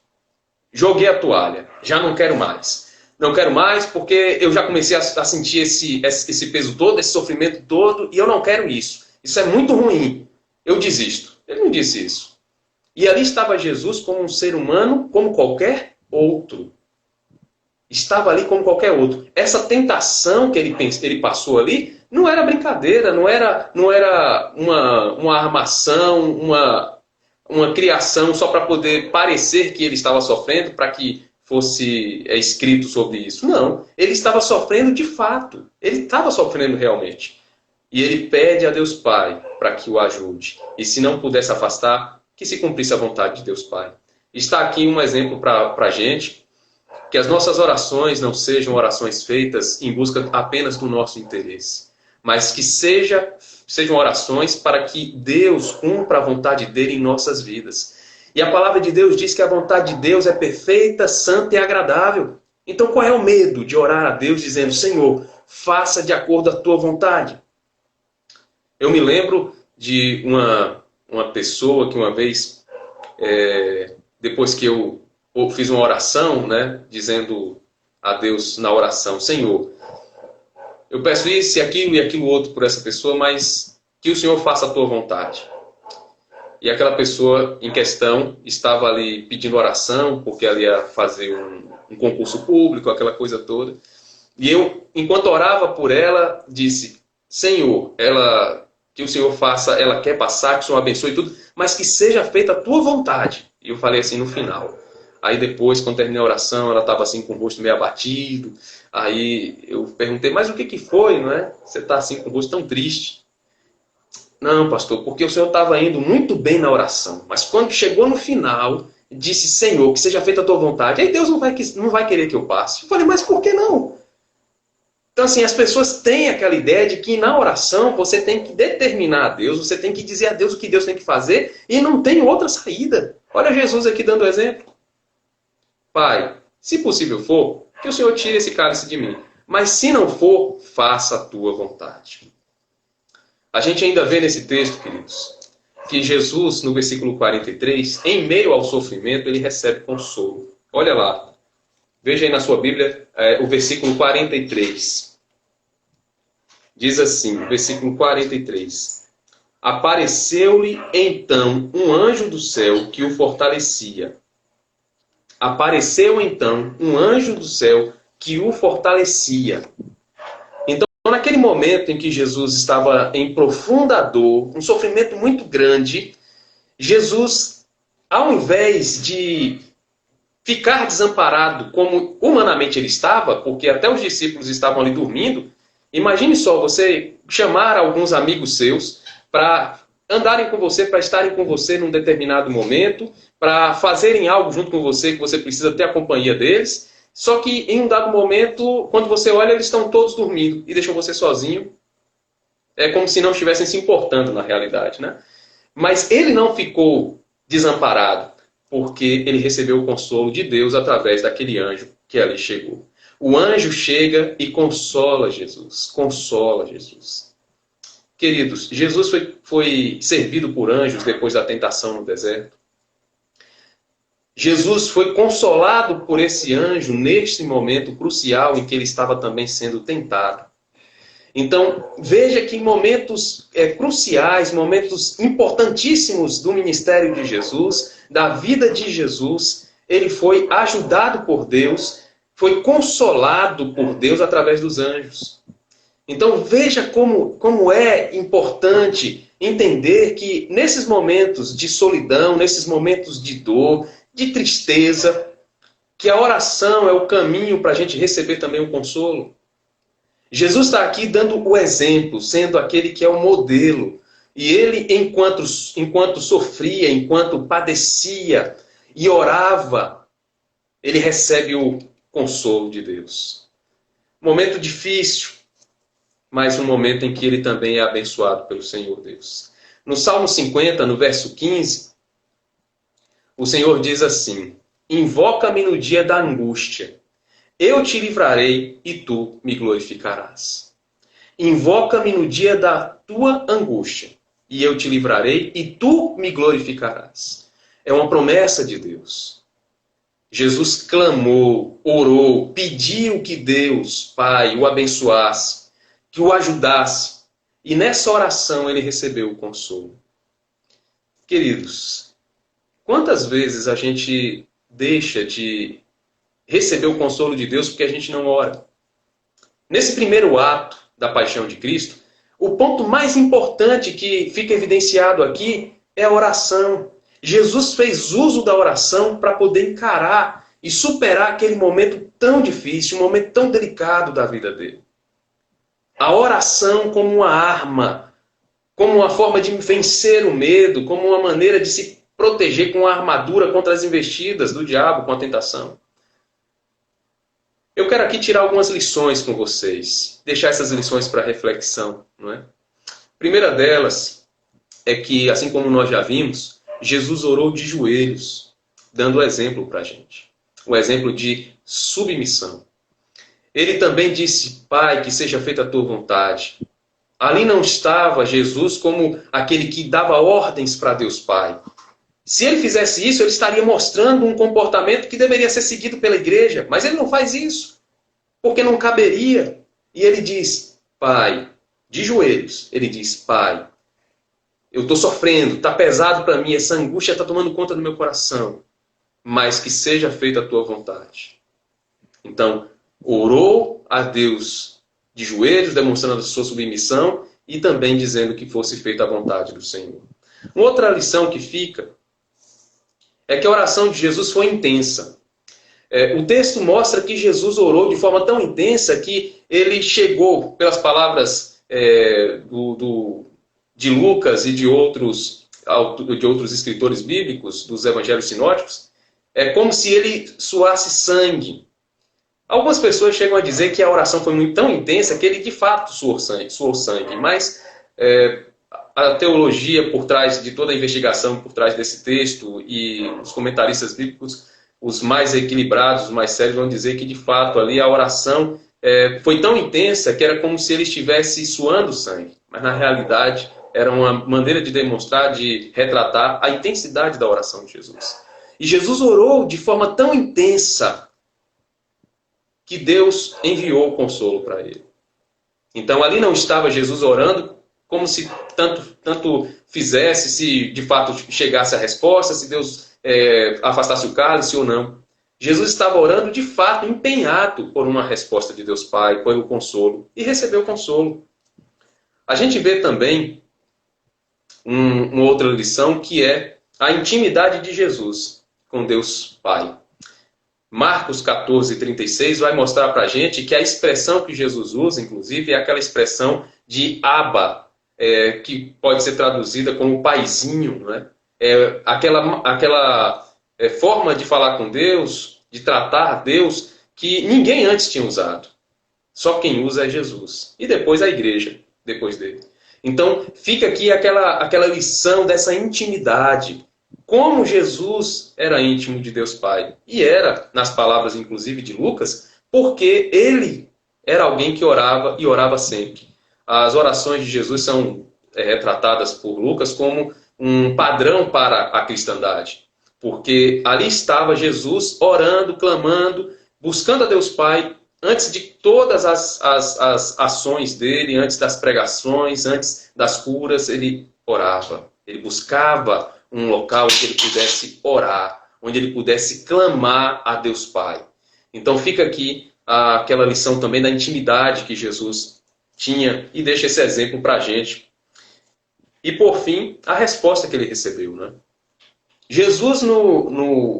Joguei a toalha, já não quero mais. Não quero mais porque eu já comecei a sentir esse peso todo, esse sofrimento todo, e eu não quero isso. Isso é muito ruim. Eu desisto. Ele não disse isso. E ali estava Jesus como um ser humano, como qualquer outro. Estava ali como qualquer outro. Essa tentação que ele passou ali não era brincadeira, não era uma armação, uma criação só para poder parecer que ele estava sofrendo, para que fosse escrito sobre isso. Não, ele estava sofrendo de fato. Ele estava sofrendo realmente. E ele pede a Deus Pai para que o ajude. E se não pudesse afastar, que se cumprisse a vontade de Deus Pai. Está aqui um exemplo para a gente, que as nossas orações não sejam orações feitas em busca apenas do nosso interesse, mas que sejam orações para que Deus cumpra a vontade dele em nossas vidas. E a palavra de Deus diz que a vontade de Deus é perfeita, santa e agradável. Então qual é o medo de orar a Deus dizendo: Senhor, faça de acordo com a tua vontade? Eu me lembro de uma pessoa que uma vez, depois que eu fiz uma oração, né, dizendo a Deus na oração: Senhor, eu peço isso e aquilo outro por essa pessoa, mas que o Senhor faça a tua vontade. E aquela pessoa em questão estava ali pedindo oração, porque ela ia fazer um concurso público, aquela coisa toda. E eu, enquanto orava por ela, disse: Senhor, que o Senhor faça, ela quer passar, que o Senhor abençoe tudo, mas que seja feita a tua vontade. E eu falei assim no final. Aí depois, quando terminei a oração, ela estava assim com o rosto meio abatido. Aí eu perguntei: mas o que foi, não é? Você está assim com o rosto tão triste. Não, pastor, porque o senhor estava indo muito bem na oração, mas quando chegou no final, disse: Senhor, que seja feita a tua vontade. Aí Deus não vai querer que eu passe. Eu falei: mas por que não? Então, assim, as pessoas têm aquela ideia de que na oração você tem que determinar a Deus, você tem que dizer a Deus o que Deus tem que fazer e não tem outra saída. Olha Jesus aqui dando exemplo. Pai, se possível for, que o Senhor tire esse cálice de mim. Mas se não for, faça a tua vontade. A gente ainda vê nesse texto, queridos, que Jesus, no versículo 43, em meio ao sofrimento, ele recebe consolo. Olha lá. Veja aí na sua Bíblia o versículo 43. Diz assim, versículo 43. Apareceu-lhe então um anjo do céu que o fortalecia. Apareceu então um anjo do céu que o fortalecia. Então, naquele momento em que Jesus estava em profunda dor, um sofrimento muito grande, Jesus, ao invés de ficar desamparado como humanamente ele estava, porque até os discípulos estavam ali dormindo, imagine só você chamar alguns amigos seus para andarem com você, para estarem com você num determinado momento, para fazerem algo junto com você que você precisa ter a companhia deles, só que em um dado momento, quando você olha, eles estão todos dormindo e deixam você sozinho. É como se não estivessem se importando na realidade, né? Mas ele não ficou desamparado, porque ele recebeu o consolo de Deus através daquele anjo que ali chegou. O anjo chega e consola Jesus. Consola Jesus. Queridos, Jesus foi servido por anjos depois da tentação no deserto. Jesus foi consolado por esse anjo neste momento crucial em que ele estava também sendo tentado. Então, veja que em momentos cruciais, momentos importantíssimos do ministério de Jesus, da vida de Jesus, ele foi ajudado por Deus, foi consolado por Deus através dos anjos. Então, veja como é importante entender que nesses momentos de solidão, nesses momentos de dor, de tristeza, que a oração é o caminho para a gente receber também o consolo. Jesus está aqui dando o exemplo, sendo aquele que é o modelo. E ele, enquanto sofria, enquanto padecia e orava, ele recebe o consolo de Deus. Momento difícil, mas um momento em que ele também é abençoado pelo Senhor Deus. No Salmo 50, no verso 15, o Senhor diz assim: invoca-me no dia da angústia. Eu te livrarei e tu me glorificarás. Invoca-me no dia da tua angústia, e eu te livrarei e tu me glorificarás. É uma promessa de Deus. Jesus clamou, orou, pediu que Deus, Pai, o abençoasse, que o ajudasse. E nessa oração ele recebeu o consolo. Queridos, quantas vezes a gente deixa de receber o consolo de Deus porque a gente não ora? Nesse primeiro ato da paixão de Cristo, o ponto mais importante que fica evidenciado aqui é a oração. Jesus fez uso da oração para poder encarar e superar aquele momento tão difícil, um momento tão delicado da vida dele. A oração como uma arma, como uma forma de vencer o medo, como uma maneira de se proteger com a armadura contra as investidas do diabo, com a tentação. Eu quero aqui tirar algumas lições com vocês, deixar essas lições para reflexão, não é? A primeira delas é que, assim como nós já vimos, Jesus orou de joelhos, dando exemplo para a gente. Um exemplo de submissão. Ele também disse: Pai, que seja feita a tua vontade. Ali não estava Jesus como aquele que dava ordens para Deus Pai. Se ele fizesse isso, ele estaria mostrando um comportamento que deveria ser seguido pela igreja. Mas ele não faz isso, porque não caberia. E ele diz, Pai, de joelhos, ele diz, Pai, eu estou sofrendo, está pesado para mim, essa angústia está tomando conta do meu coração, mas que seja feita a tua vontade. Então, orou a Deus de joelhos, demonstrando a sua submissão e também dizendo que fosse feita a vontade do Senhor. Uma outra lição que fica é que a oração de Jesus foi intensa. O texto mostra que Jesus orou de forma tão intensa que ele chegou, pelas palavras de Lucas e de outros escritores bíblicos, dos evangelhos sinóticos, é como se ele suasse sangue. Algumas pessoas chegam a dizer que a oração foi tão intensa que ele de fato suou sangue, mas a teologia por trás de toda a investigação, por trás desse texto, e os comentaristas bíblicos, os mais equilibrados, os mais sérios, vão dizer que de fato ali a oração foi tão intensa que era como se ele estivesse suando sangue. Mas na realidade era uma maneira de demonstrar, de retratar a intensidade da oração de Jesus. E Jesus orou de forma tão intensa que Deus enviou o consolo para ele. Então ali não estava Jesus orando como se tanto fizesse, se de fato chegasse a resposta, se Deus afastasse o cálice ou não. Jesus estava orando de fato, empenhado por uma resposta de Deus Pai, por o consolo, e recebeu o consolo. A gente vê também uma outra lição, que é a intimidade de Jesus com Deus Pai. Marcos 14:36 vai mostrar para a gente que a expressão que Jesus usa, inclusive, é aquela expressão de Abba, que pode ser traduzida como paizinho, né? Aquela forma de falar com Deus, de tratar a Deus, que ninguém antes tinha usado. Só quem usa é Jesus. E depois a igreja, depois dele. Então, fica aqui aquela lição dessa intimidade. Como Jesus era íntimo de Deus Pai. E era, nas palavras inclusive de Lucas, porque ele era alguém que orava e orava sempre. As orações de Jesus são retratadas por Lucas como um padrão para a cristandade. Porque ali estava Jesus orando, clamando, buscando a Deus Pai, antes de todas as ações dele, antes das pregações, antes das curas, ele orava. Ele buscava um local onde ele pudesse orar, onde ele pudesse clamar a Deus Pai. Então fica aqui aquela lição também da intimidade que Jesus tinha e deixa esse exemplo para a gente. E por fim, a resposta que ele recebeu, né? Jesus, no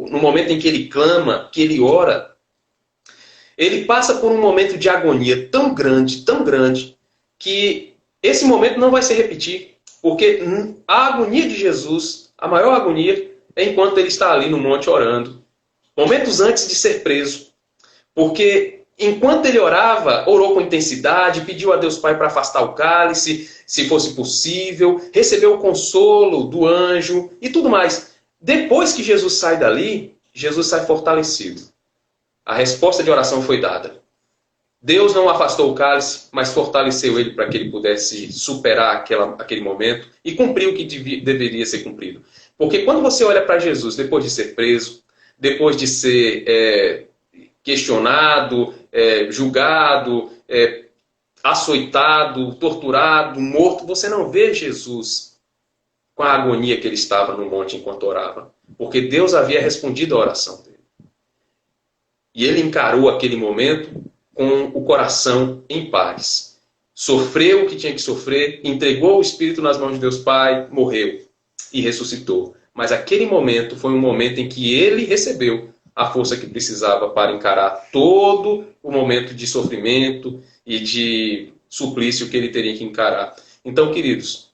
momento em que ele clama, que ele ora, ele passa por um momento de agonia tão grande, que esse momento não vai se repetir. Porque a agonia de Jesus, a maior agonia, é enquanto ele está ali no monte orando. Momentos antes de ser preso. Porque enquanto ele orava, orou com intensidade, pediu a Deus Pai para afastar o cálice, se fosse possível, recebeu o consolo do anjo e tudo mais. Depois que Jesus sai dali, Jesus sai fortalecido. A resposta de oração foi dada. Deus não afastou o cálice, mas fortaleceu ele para que ele pudesse superar aquele momento e cumprir o que deveria ser cumprido. Porque quando você olha para Jesus depois de ser preso, depois de ser questionado, julgado, açoitado, torturado, morto, você não vê Jesus com a agonia que ele estava no monte enquanto orava. Porque Deus havia respondido à oração dele. E ele encarou aquele momento com o coração em paz. Sofreu o que tinha que sofrer, entregou o Espírito nas mãos de Deus Pai, morreu e ressuscitou. Mas aquele momento foi um momento em que ele recebeu a força que precisava para encarar todo o momento de sofrimento e de suplício que ele teria que encarar. Então, queridos,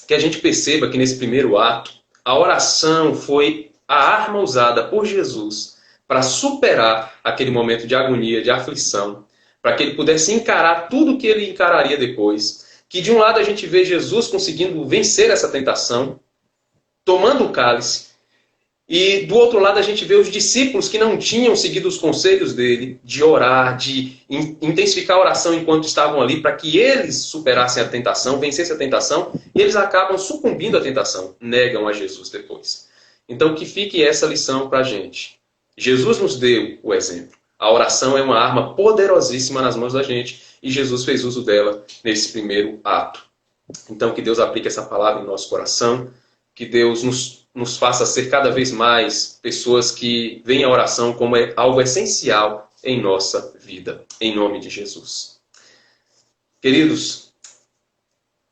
que a gente perceba que nesse primeiro ato, a oração foi a arma usada por Jesus para superar aquele momento de agonia, de aflição, para que ele pudesse encarar tudo o que ele encararia depois. Que de um lado a gente vê Jesus conseguindo vencer essa tentação, tomando o cálice, E do outro lado a gente vê os discípulos que não tinham seguido os conselhos dele, de orar, de intensificar a oração enquanto estavam ali, para que eles superassem a tentação, vencessem a tentação, e eles acabam sucumbindo à tentação, negam a Jesus depois. Então que fique essa lição para a gente. Jesus nos deu o exemplo. A oração é uma arma poderosíssima nas mãos da gente, e Jesus fez uso dela nesse primeiro ato. Então que Deus aplique essa palavra em nosso coração, que Deus nos faça ser cada vez mais pessoas que veem a oração como algo essencial em nossa vida, em nome de Jesus. Queridos,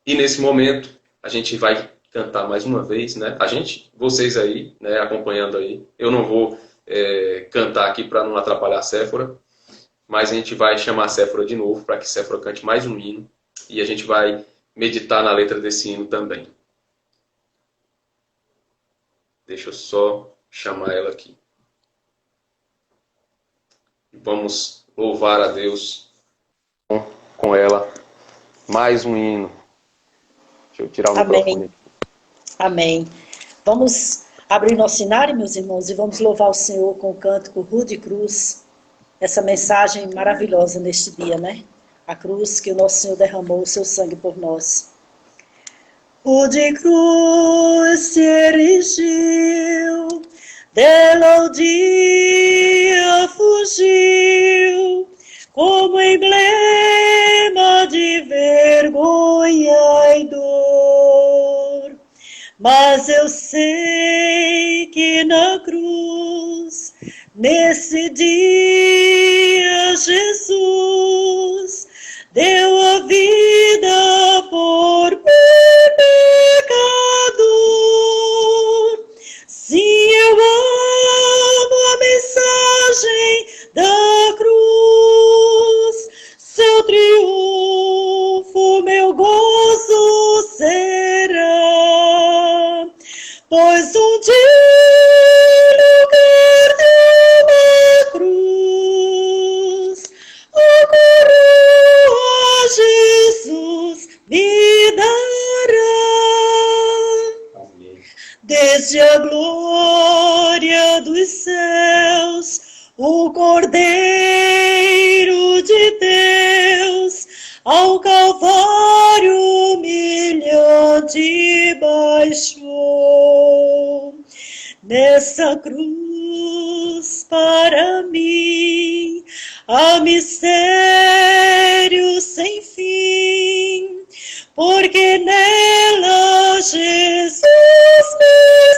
e nesse momento a gente vai cantar mais uma vez, né? Vocês aí, né, acompanhando aí, eu não vou cantar aqui para não atrapalhar a Séfora, mas a gente vai chamar a Séfora de novo para que Séfora cante mais um hino e a gente vai meditar na letra desse hino também. Deixa eu só chamar ela aqui. Vamos louvar a Deus com ela. Mais um hino. Deixa eu tirar o microfone aqui. Amém. Vamos abrir nosso cenário, meus irmãos, e vamos louvar o Senhor com o cântico Rude Cruz. Essa mensagem maravilhosa neste dia, né? A cruz que o nosso Senhor derramou o seu sangue por nós. Rude cruz se erigiu, dela o dia fugiu, como emblema de vergonha e dor. Mas eu sei que na cruz, nesse dia, Jesus deu a vida por mim, pecador. Sim, eu amo a mensagem da cruz, seu triunfo, meu gozo será, pois um dia lugar de uma cruz, a coroa Jesus me dará. Amém. Desde a glória dos céus, o Cordeiro de Deus, ao Calvário humilhante baixou. Nessa cruz para mim há mistério sem fim, porque nela Jesus me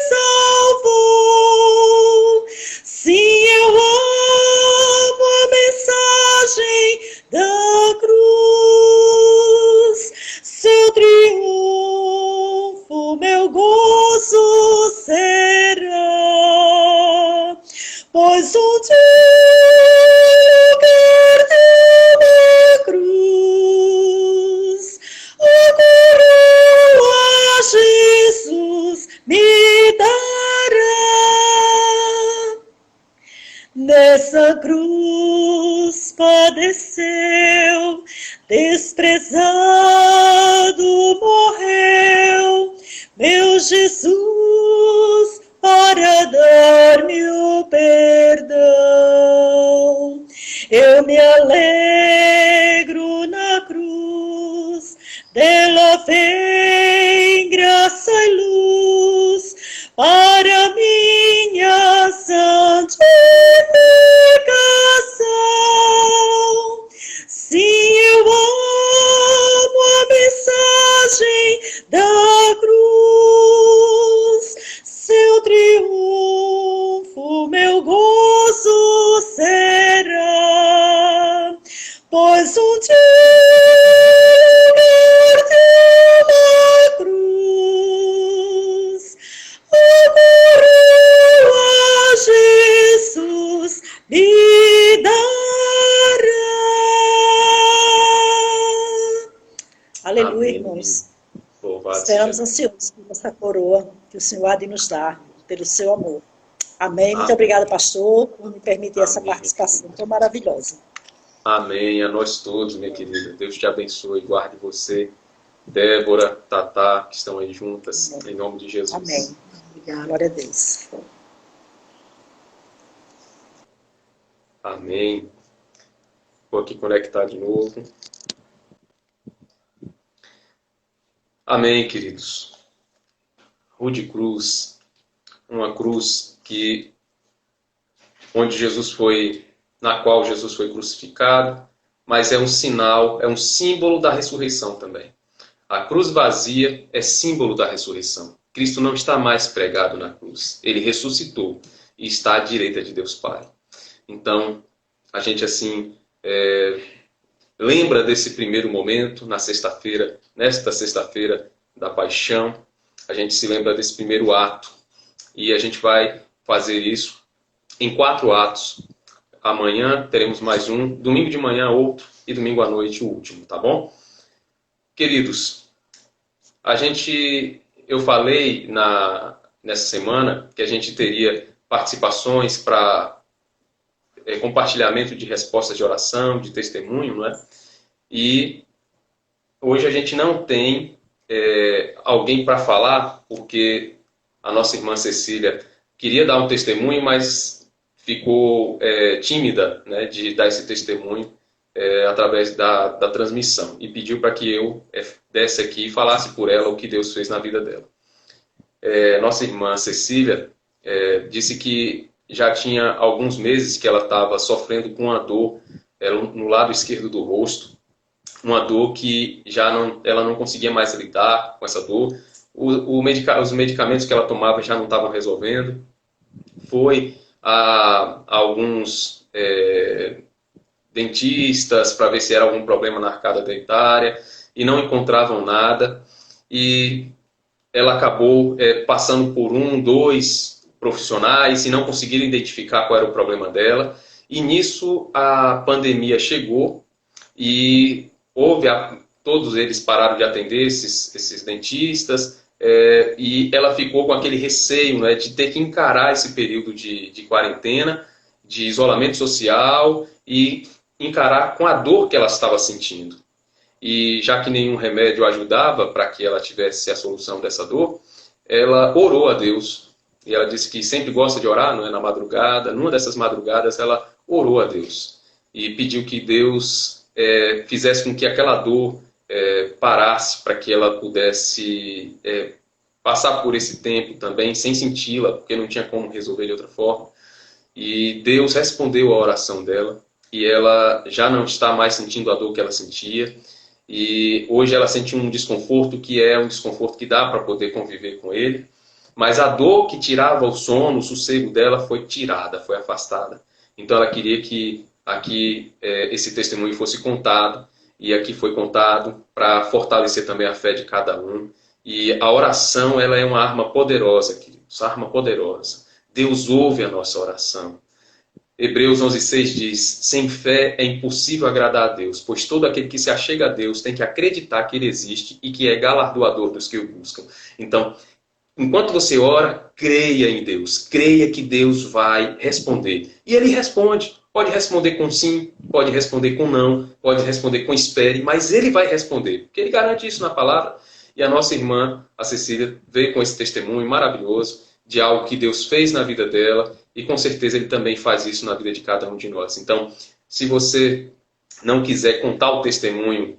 salvou. Sim, eu amo a mensagem da cruz, seu triunfo, meu gozo será, pois um dia lugar de uma cruz, a coroa Jesus me dará. Nessa cruz padeceu, desprezado morreu, meu Jesus, para dar-me o perdão. Eu me alegro na cruz, dela vem graça e luz, para minha santificação. Sim, eu amo a mensagem da cruz, seu triunfo, meu gozo será, pois um dia lugar de uma cruz, a coroa Jesus me dará. Aleluia, Amém. irmãos. Louvado Esperamos seja. ansiosos por essa coroa que o Senhor há de nos dar, pelo seu amor. Amém. Muito obrigada, pastor, por me permitir essa Amém. participação tão maravilhosa. Amém. A nós todos, minha querida. Deus te abençoe e guarde você. Débora, Tatá, que estão aí juntas, em nome de Jesus. Amém. Obrigada. Glória a Deus. Amém. Vou aqui conectar de novo. Amém, queridos. Rude cruz, uma cruz onde Jesus foi, na qual Jesus foi crucificado, mas é um sinal, é um símbolo da ressurreição também. A cruz vazia é símbolo da ressurreição. Cristo não está mais pregado na cruz. Ele ressuscitou e está à direita de Deus Pai. Então, a gente assim lembra desse primeiro momento na sexta-feira, nesta sexta-feira da paixão. A gente se lembra desse primeiro ato. E a gente vai fazer isso em 4 atos. Amanhã teremos mais um, domingo de manhã outro e domingo à noite o último, tá bom? Queridos, eu falei nessa semana que a gente teria participações para compartilhamento de respostas de oração, de testemunho, não é? E hoje a gente não tem alguém para falar, porque a nossa irmã Cecília queria dar um testemunho, mas ficou tímida, né, de dar esse testemunho através da transmissão, e pediu para que eu desse aqui e falasse por ela o que Deus fez na vida dela. Nossa irmã Cecília disse que já tinha alguns meses que ela estava sofrendo com uma dor no lado esquerdo do rosto, uma dor que ela não conseguia mais lidar com essa dor. Os medicamentos que ela tomava já não estavam resolvendo. Foi a alguns dentistas para ver se era algum problema na arcada dentária e não encontravam nada. E ela acabou passando por 2 profissionais e não conseguiram identificar qual era o problema dela. E nisso a pandemia chegou e todos eles pararam de atender esses dentistas, e ela ficou com aquele receio, né, de ter que encarar esse período de quarentena, de isolamento social, e encarar com a dor que ela estava sentindo. E já que nenhum remédio ajudava para que ela tivesse a solução dessa dor, ela orou a Deus. E ela disse que sempre gosta de orar, não é, na madrugada. Numa dessas madrugadas ela orou a Deus e pediu que Deus fizesse com que aquela dor parasse, para que ela pudesse passar por esse tempo também sem senti-la, porque não tinha como resolver de outra forma. E Deus respondeu a oração dela, e ela já não está mais sentindo a dor que ela sentia. E hoje ela sente um desconforto que é um desconforto que dá para poder conviver com ele, mas a dor que tirava o sono, o sossego dela foi tirada, foi afastada. Então ela queria que aqui esse testemunho fosse contado, e aqui foi contado para fortalecer também a fé de cada um. E a oração, ela é uma arma poderosa, queridos, arma poderosa. Deus ouve a nossa oração. Hebreus 11:6 diz: sem fé é impossível agradar a Deus, pois todo aquele que se achega a Deus tem que acreditar que Ele existe e que é galardoador dos que o buscam. Então, enquanto você ora, creia em Deus, creia que Deus vai responder. E Ele responde. Pode responder com sim, pode responder com não, pode responder com espere, mas Ele vai responder, porque Ele garante isso na palavra. E a nossa irmã, a Cecília, veio com esse testemunho maravilhoso de algo que Deus fez na vida dela, e com certeza Ele também faz isso na vida de cada um de nós. Então, se você não quiser contar o testemunho,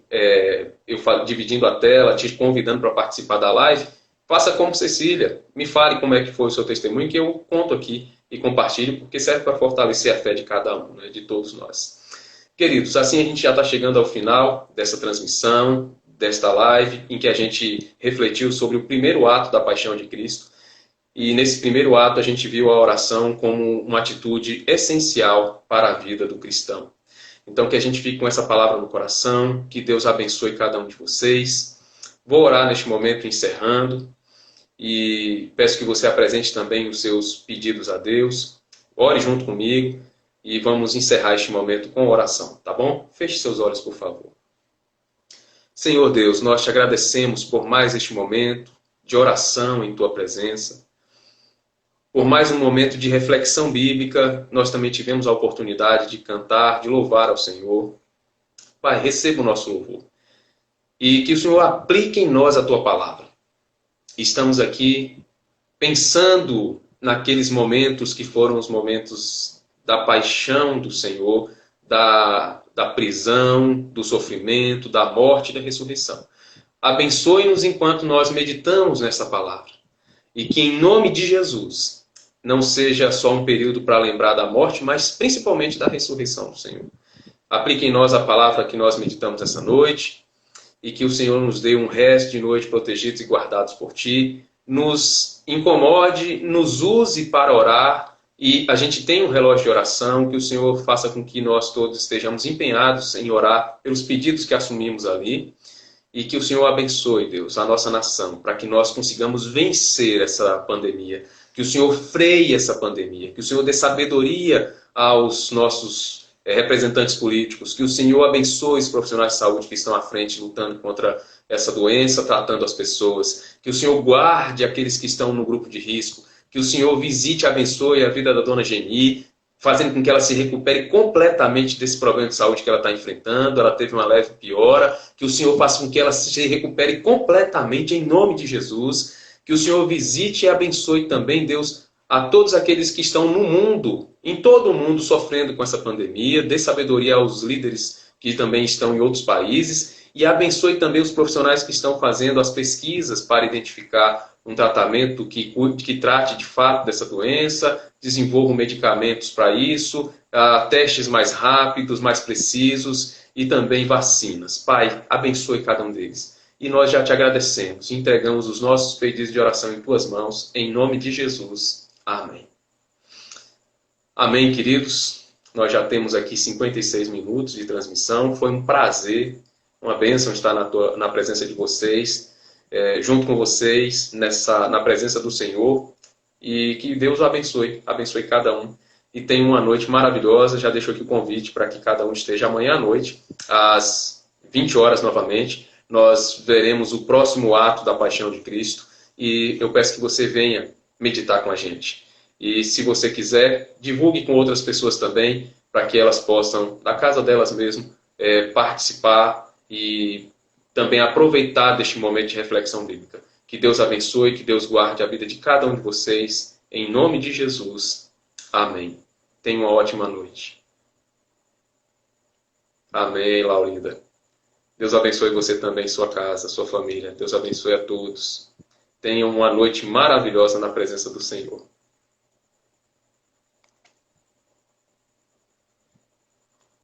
dividindo a tela, te convidando para participar da live, faça como Cecília, me fale como é que foi o seu testemunho, que eu conto aqui e compartilho, porque serve para fortalecer a fé de cada um, né, de todos nós. Queridos, assim a gente já está chegando ao final dessa transmissão, desta live, em que a gente refletiu sobre o primeiro ato da paixão de Cristo. E nesse primeiro ato a gente viu a oração como uma atitude essencial para a vida do cristão. Então que a gente fique com essa palavra no coração, que Deus abençoe cada um de vocês. Vou orar neste momento encerrando, e peço que você apresente também os seus pedidos a Deus. Ore junto comigo e vamos encerrar este momento com oração, tá bom? Feche seus olhos, por favor. Senhor Deus, nós te agradecemos por mais este momento de oração em tua presença. Por mais um momento de reflexão bíblica, nós também tivemos a oportunidade de cantar, de louvar ao Senhor. Pai, receba o nosso louvor. E que o Senhor aplique em nós a tua palavra. Estamos aqui pensando naqueles momentos que foram os momentos da paixão do Senhor, da prisão, do sofrimento, da morte e da ressurreição. Abençoe-nos enquanto nós meditamos nessa palavra. E que em nome de Jesus não seja só um período para lembrar da morte, mas principalmente da ressurreição do Senhor. Aplique em nós a palavra que nós meditamos essa noite e que o Senhor nos dê um resto de noite protegidos e guardados por Ti. Nos incomode, nos use para orar e a gente tem um relógio de oração, que o Senhor faça com que nós todos estejamos empenhados em orar pelos pedidos que assumimos ali. E que o Senhor abençoe, Deus, a nossa nação, para que nós consigamos vencer essa pandemia. Que o Senhor freie essa pandemia. Que o Senhor dê sabedoria aos nossos representantes políticos. Que o Senhor abençoe os profissionais de saúde que estão à frente lutando contra essa doença, tratando as pessoas. Que o Senhor guarde aqueles que estão no grupo de risco. Que o Senhor visite e abençoe a vida da dona Geni, fazendo com que ela se recupere completamente desse problema de saúde que ela está enfrentando. Ela teve uma leve piora. Que o Senhor faça com que ela se recupere completamente em nome de Jesus. Que o Senhor visite e abençoe também, Deus, a todos aqueles que estão no mundo, em todo o mundo, sofrendo com essa pandemia. Dê sabedoria aos líderes que também estão em outros países. E abençoe também os profissionais que estão fazendo as pesquisas para identificar um tratamento que trate de fato dessa doença, desenvolvam medicamentos para isso, testes mais rápidos, mais precisos e também vacinas. Pai, abençoe cada um deles. E nós já te agradecemos e entregamos os nossos pedidos de oração em tuas mãos, em nome de Jesus. Amém. Amém, queridos. Nós já temos aqui 56 minutos de transmissão. Foi um prazer, uma bênção estar na presença de vocês, junto com vocês, na presença do Senhor. E que Deus o abençoe cada um. E tenha uma noite maravilhosa. Já deixo aqui o convite para que cada um esteja amanhã à noite, às 20 horas novamente. Nós veremos o próximo ato da paixão de Cristo. E eu peço que você venha meditar com a gente. E se você quiser, divulgue com outras pessoas também, para que elas possam, da casa delas mesmo, participar e também aproveitar deste momento de reflexão bíblica. Que Deus abençoe, que Deus guarde a vida de cada um de vocês. Em nome de Jesus. Amém. Tenha uma ótima noite. Amém, Laurinda. Deus abençoe você também, sua casa, sua família. Deus abençoe a todos. Tenham uma noite maravilhosa na presença do Senhor.